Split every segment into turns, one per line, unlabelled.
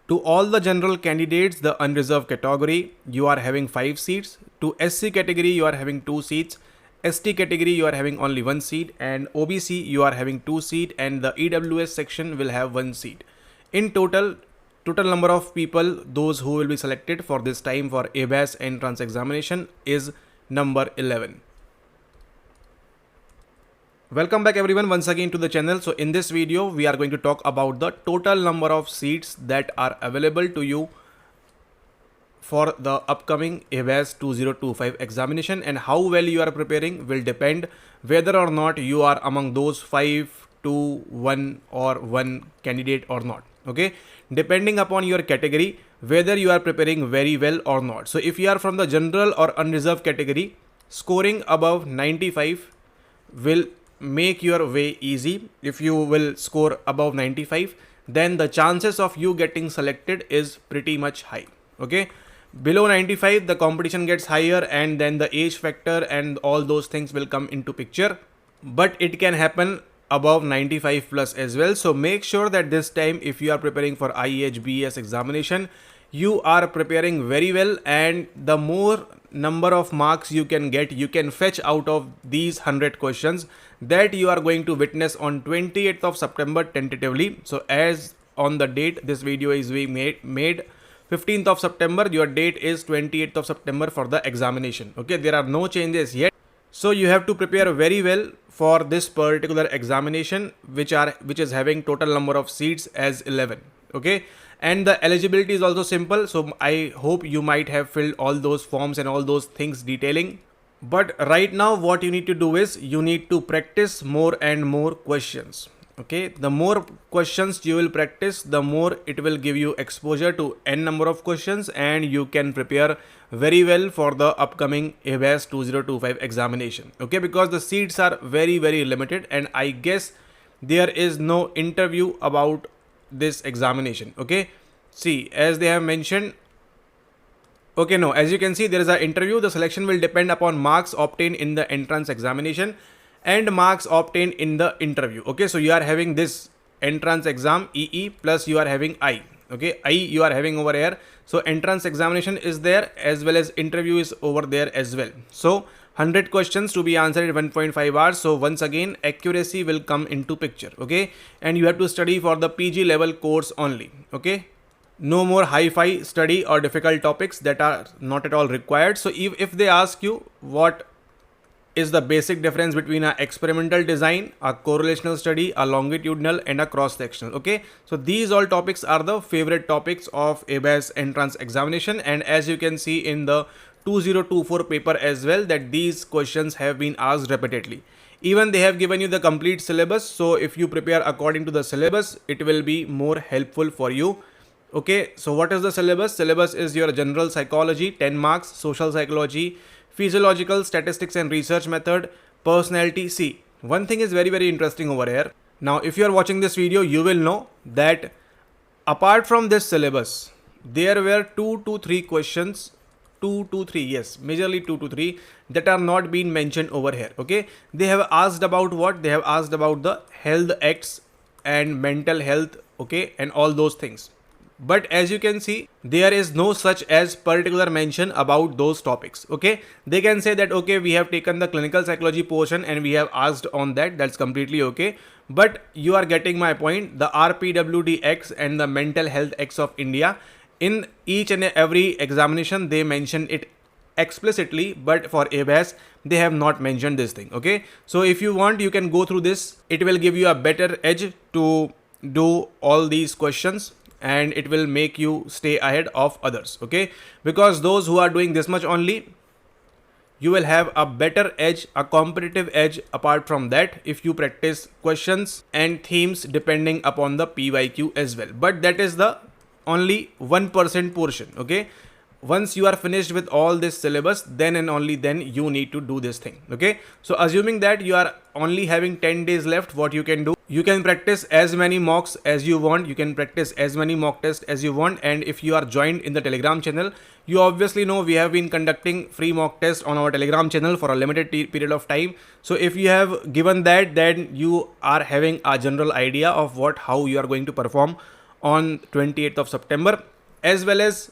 To all the general candidates, the unreserved category, you are having 5 seats. To SC category, you are having 2 seats. ST category, you are having only 1 seat. And OBC, you are having 2 seats. And the EWS section will have 1 seat. In total number of people, those who will be selected for this time for Ihbas entrance examination is number 11. Welcome back everyone once again to the channel. So in this video, we are going to talk about the total number of seats that are available to you for the upcoming Ihbas 2025 examination, and how well you are preparing will depend whether or not you are among those 5, 2, 1 or 1 candidate or not. Okay, depending upon your category, whether you are preparing very well or not. So if you are from the general or unreserved category, scoring above 95 will make your way easy. If you will score above 95, then the chances of you getting selected is pretty much high. Okay, below 95 the competition gets higher, and then the age factor and all those things will come into picture, but it can happen above 95 plus as well. So make sure that this time, if you are preparing for IHBS examination, you are preparing very well, and the more number of marks you can get, you can fetch out of these 100 questions that you are going to witness on 28th of September tentatively. So as on the date this video is being made 15th of September, your date is 28th of September for the examination. Okay, there are no changes yet. So you have to prepare very well for this particular examination, which is having total number of seats as 11. Okay, and the eligibility is also simple. So I hope you might have filled all those forms and all those things detailing. But right now what you need to do is you need to practice more and more questions. Okay, the more questions you will practice, the more it will give you exposure to n number of questions, and you can prepare very well for the upcoming Ihbas 2025 examination. Okay, because the seats are very limited, and I guess there is no interview about this examination. Okay, see, as they have mentioned, okay, no, as you can see, there is an interview. The selection will depend upon marks obtained in the entrance examination and marks obtained in the interview. Okay, so you are having this entrance exam EE plus you are having I. Okay, I you are having over here. So entrance examination is there as well as interview is over there as well. So 100 questions to be answered in 1.5 hours. So once again, accuracy will come into picture. Okay, and you have to study for the PG level course only. Okay, no more hi-fi study or difficult topics that are not at all required. So if they ask you what is the basic difference between an experimental design, a correlational study, a longitudinal and a cross-sectional. Okay, so these all topics are the favorite topics of Ihbas entrance examination, and as you can see in the 2024 paper as well, that these questions have been asked repeatedly. Even they have given you the complete syllabus, so if you prepare according to the syllabus, it will be more helpful for you. Okay, so what is the syllabus? Syllabus is your general psychology 10 marks, social psychology, physiological statistics and research method, personality. See, one thing is very interesting over here. Now if you are watching this video, you will know that apart from this syllabus, there were 2 to 3 questions, 2 to 3, yes, majorly 2 to 3 that are not being mentioned over here. Okay, they have asked about what? They have asked about the health acts and mental health, okay, and all those things. But as you can see, there is no such as particular mention about those topics. Okay, they can say that okay, we have taken the clinical psychology portion and we have asked on that. That's completely okay. But you are getting my point. The RPWDX and the mental health X of India, in each and every examination they mention it explicitly, but for Ihbas they have not mentioned this thing. Okay, so if you want, you can go through this. It will give you a better edge to do all these questions, and it will make you stay ahead of others. Okay, because those who are doing this much only, you will have a better edge, a competitive edge apart from that if you practice questions and themes depending upon the PYQ as well. But that is the only 1% portion. Okay, once you are finished with all this syllabus, then and only then you need to do this thing. Okay, so assuming that you are only having 10 days left, what you can do, you can practice as many mocks as you want, you can practice as many mock tests as you want. And if you are joined in the Telegram channel, you obviously know we have been conducting free mock tests on our Telegram channel for a limited period of time. So if you have given that, then you are having a general idea of how you are going to perform on 28th of September, as well as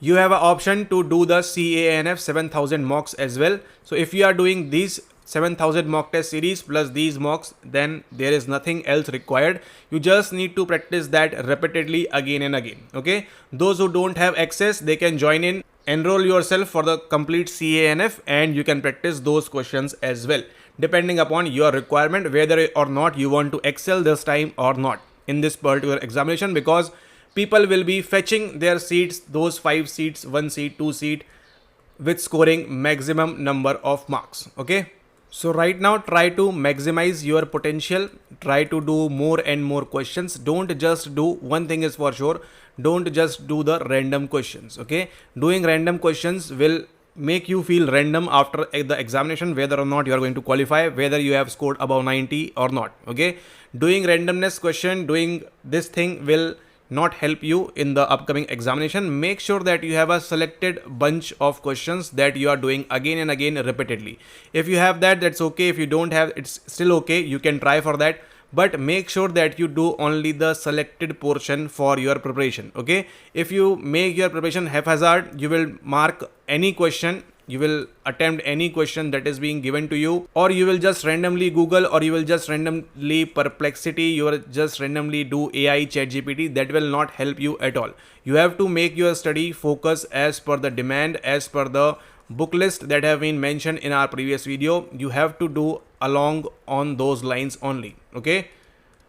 you have an option to do the CANF 7000 mocks as well. So if you are doing these 7000 mock test series plus these mocks, then there is nothing else required. You just need to practice that repeatedly again and again. Okay, those who don't have access, they can join in, enroll yourself for the complete CANF, and you can practice those questions as well, depending upon your requirement, whether or not you want to excel this time or not in this particular examination, because people will be fetching their seats, those 5 seats, 1 seat, 2 seat, with scoring maximum number of marks. Okay, so right now try to maximize your potential, try to do more and more questions. Don't just do one thing is for sure, don't just do the random questions. Okay, doing random questions will make you feel random after the examination, whether or not you are going to qualify, whether you have scored above 90 or not. Okay, doing randomness question, doing this thing will not help you in the upcoming examination. Make sure that you have a selected bunch of questions that you are doing again and again repeatedly. If you have that, that's okay. If you don't have, it's still okay, you can try for that, but make sure that you do only the selected portion for your preparation. Okay, if you make your preparation haphazard, you will mark any question, you will attempt any question that is being given to you, or you will just randomly Google, or you will just randomly Perplexity, you will just randomly do AI ChatGPT. That will not help you at all. You have to make your study focus as per the demand, as per the book list that have been mentioned in our previous video. You have to do along on those lines only. Okay,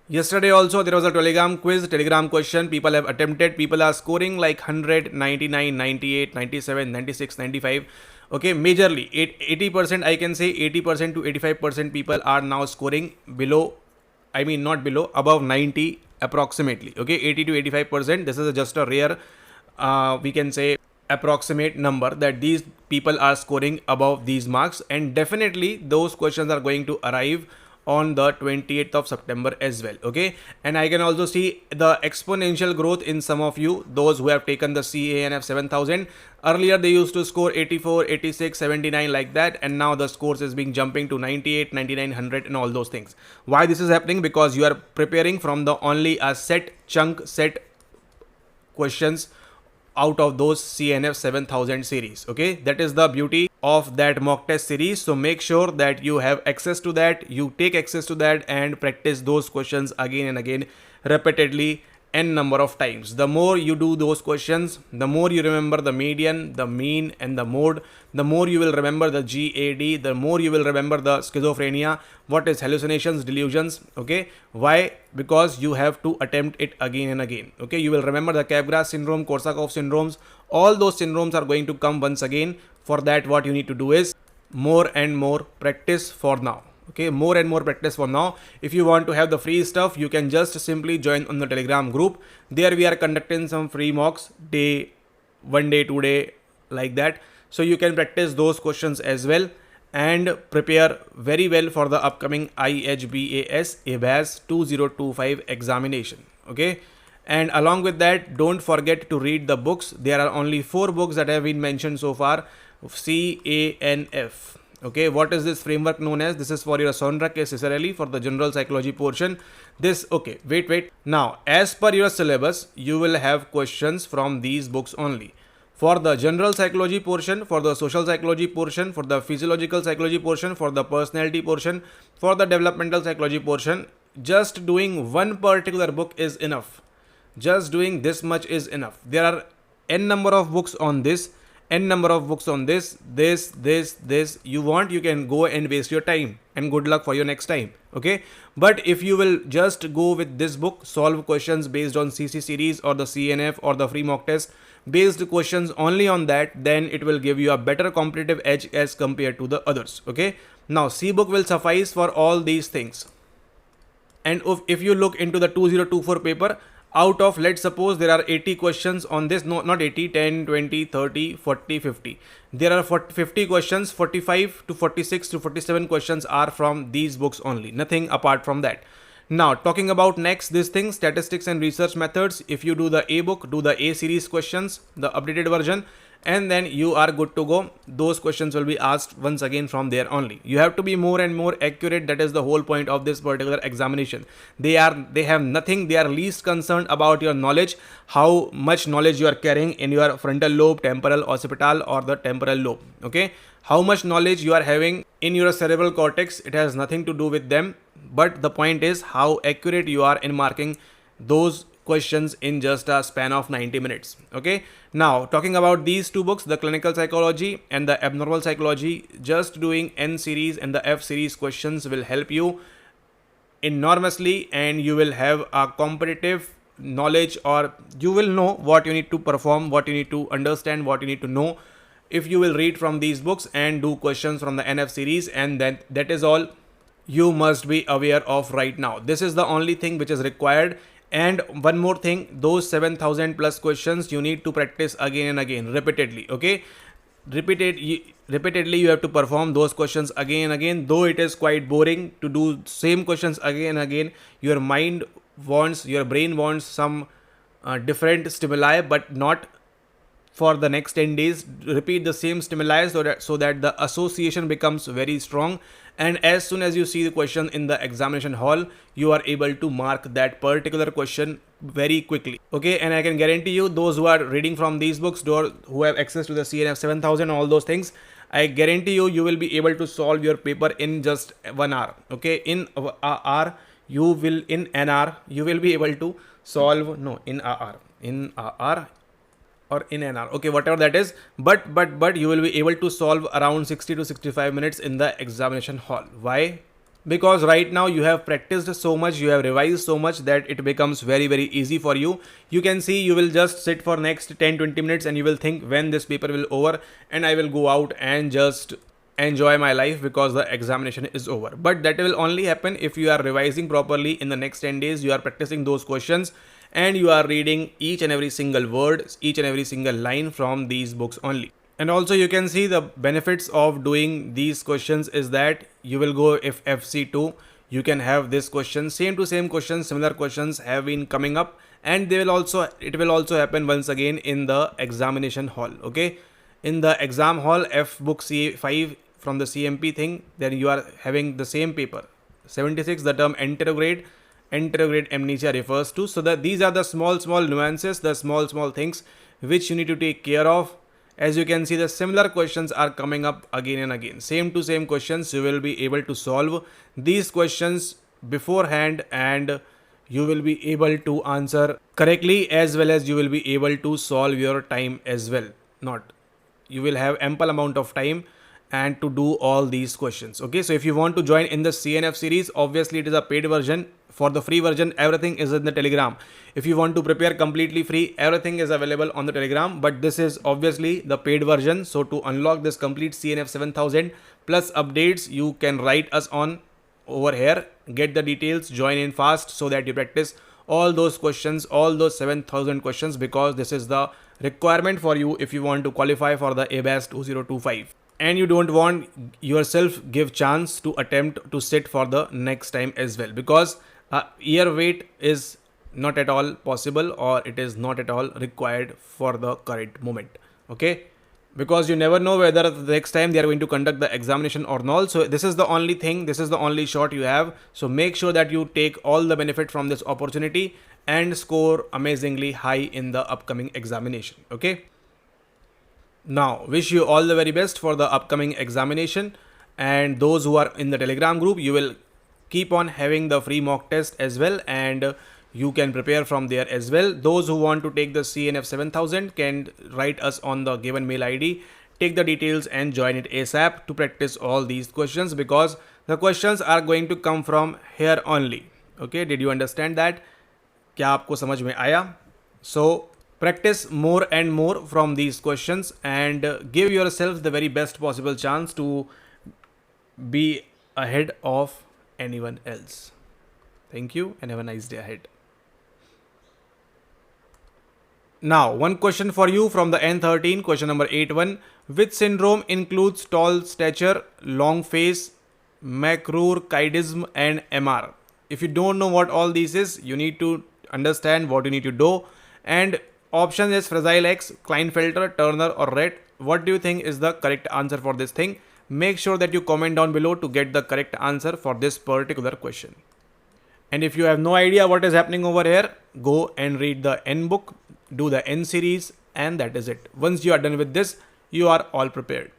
yesterday also there was a Telegram quiz, Telegram question people have attempted. People are scoring like 100, 99, 98, 97, 96, 95. Okay, majorly 80%, I can say 80% to 85% people are now scoring below, I mean not below, above 90 approximately. Okay, 80 to 85%. This is just a rare, we can say approximate number that these people are scoring above these marks, and definitely those questions are going to arrive on the 28th of September as well. Okay, and I can also see the exponential growth in some of you, those who have taken the CANF 7000. Earlier they used to score 84, 86, 79 like that, and now the scores is being jumping to 98, 99, 100 and all those things. Why this is happening? Because you are preparing from the only a set questions out of those CANF 7000 series. Okay, that is the beauty of that mock test series. So make sure that you have access to that, you take access to that, and practice those questions again and again repeatedly n number of times. The more you do those questions, the more you remember the median, the mean and the mode, the more you will remember the GAD, the more you will remember the schizophrenia, what is hallucinations, delusions. Okay, why? Because you have to attempt it again and again. Okay, you will remember the Capgras syndrome, Korsakoff syndromes, all those syndromes are going to come once again. For that, what you need to do is more and more practice for now. Okay, more and more practice for now. If you want to have the free stuff, you can just simply join on the Telegram group. There we are conducting some free mocks, day, 1 day, 2 day, like that. So you can practice those questions as well and prepare very well for the upcoming Ihbas 2025 examination. Okay, and along with that, don't forget to read the books. There are only 4 books that have been mentioned so far. CANF. Okay, what is this framework known as? This is for your Sonra case necessarily for the general psychology portion. This, okay, wait. Now, as per your syllabus, you will have questions from these books only. For the general psychology portion, for the social psychology portion, for the physiological psychology portion, for the personality portion, for the developmental psychology portion, just doing one particular book is enough. Just doing this much is enough. There are n number of books on this, n number of books on this. You want, you can go and waste your time, and good luck for your next time. Okay, but if you will just go with this book, solve questions based on CC series or the CNF or the free mock test based questions only on that, then it will give you a better competitive edge as compared to the others. Okay, now C book will suffice for all these things. And if you look into the 2024 paper, out of, let's suppose there are 80 questions on this, no, not 80, 10, 20, 30, 40, 50. There are 50 questions, 45 to 46 to 47 questions are from these books only, nothing apart from that. Now, talking about next, this thing, statistics and research methods. If you do the A book, do the A series questions, the updated version, and then you are good to go. Those questions will be asked once again from there only. You have to be more and more accurate. That is the whole point of this particular examination. They have nothing. They are least concerned about your knowledge, how much knowledge you are carrying in your frontal lobe, temporal, occipital, or the temporal lobe. Okay, how much knowledge you are having in your cerebral cortex, it has nothing to do with them. But the point is how accurate you are in marking those questions in just a span of 90 minutes. Okay, now talking about these two books, the clinical psychology and the abnormal psychology, just doing N series and the F series questions will help you enormously, and you will have a competitive knowledge, or you will know what you need to perform, what you need to understand, what you need to know if you will read from these books and do questions from the NF series. And then that is all you must be aware of right now. This is the only thing which is required. And one more thing, those 7,000 plus questions you need to practice again and again, repeatedly. Okay, repeatedly you have to perform those questions again and again. Though it is quite boring to do same questions again and again, your brain wants some different stimuli, but not for the next 10 days. Repeat the same stimuli so that the association becomes very strong, and as soon as you see the question in the examination hall, you are able to mark that particular question very quickly. Okay, and I can guarantee you, those who are reading from these books, who have access to the CNF 7000, all those things, I guarantee you will be able to solve your paper in just 1 hour. Okay, in an hour you will be able to solve, no, in an hour, okay, whatever that is, but you will be able to solve around 60 to 65 minutes in the examination hall. Why? Because right now you have practiced so much, you have revised so much that it becomes very easy for you. You can see, you will just sit for next 10-20 minutes and you will think, when this paper will over and I will go out and just enjoy my life because the examination is over. But that will only happen if you are revising properly. In the next 10 days you are practicing those questions and you are reading each and every single word, each and every single line from these books only. And also you can see the benefits of doing these questions is that you will go, if FC2, you can have this question, same to same questions, similar questions have been coming up, and it will also happen once again in the examination hall. Okay, in the exam hall, F book C5 from the CMP thing, then you are having the same paper. 76, the term anterograde amnesia refers to. So that these are the small nuances, the small things which you need to take care of. As you can see, the similar questions are coming up again and again. Same to same questions, you will be able to solve these questions beforehand, and you will be able to answer correctly, as well as you will be able to solve your time as well. You will have ample amount of time and to do all these questions. Okay, so if you want to join in the CNF series, obviously it is a paid version. For the free version, everything is in the Telegram. If you want to prepare completely free, everything is available on the Telegram, but this is obviously the paid version. So to unlock this complete CNF 7000 plus updates, you can write us on over here, get the details, join in fast so that you practice all those questions, all those 7,000 questions, because this is the requirement for you if you want to qualify for the Ihbas 2025. And you don't want yourself give chance to attempt to sit for the next time as well, because year wait is not at all possible, or it is not at all required for the current moment. Okay, because you never know whether the next time they are going to conduct the examination or not. So this is the only thing, this is the only shot you have. So make sure that you take all the benefit from this opportunity and score amazingly high in the upcoming examination. Okay, now wish you all the very best for the upcoming examination, and those who are in the Telegram group, you will keep on having the free mock test as well, and you can prepare from there as well. Those who want to take the CNF 7000 can write us on the given mail ID, take the details and join it ASAP to practice all these questions, because the questions are going to come from here only. Okay, did you understand that? क्या आपको समझ में आया? So practice more and more from these questions and give yourself the very best possible chance to be ahead of anyone else. Thank you and have a nice day ahead. Now, one question for you from the N13, question number 81. Which syndrome includes tall stature, long face, macroorchidism and MR? If you don't know what all these is, you need to understand what you need to do, and option is Fragile X, Klinefelter, Turner or Red. What do you think is the correct answer for this thing? Make sure that you comment down below to get the correct answer for this particular question. And if you have no idea what is happening over here, go and read the N book, do the N series, and that is it. Once you are done with this, you are all prepared.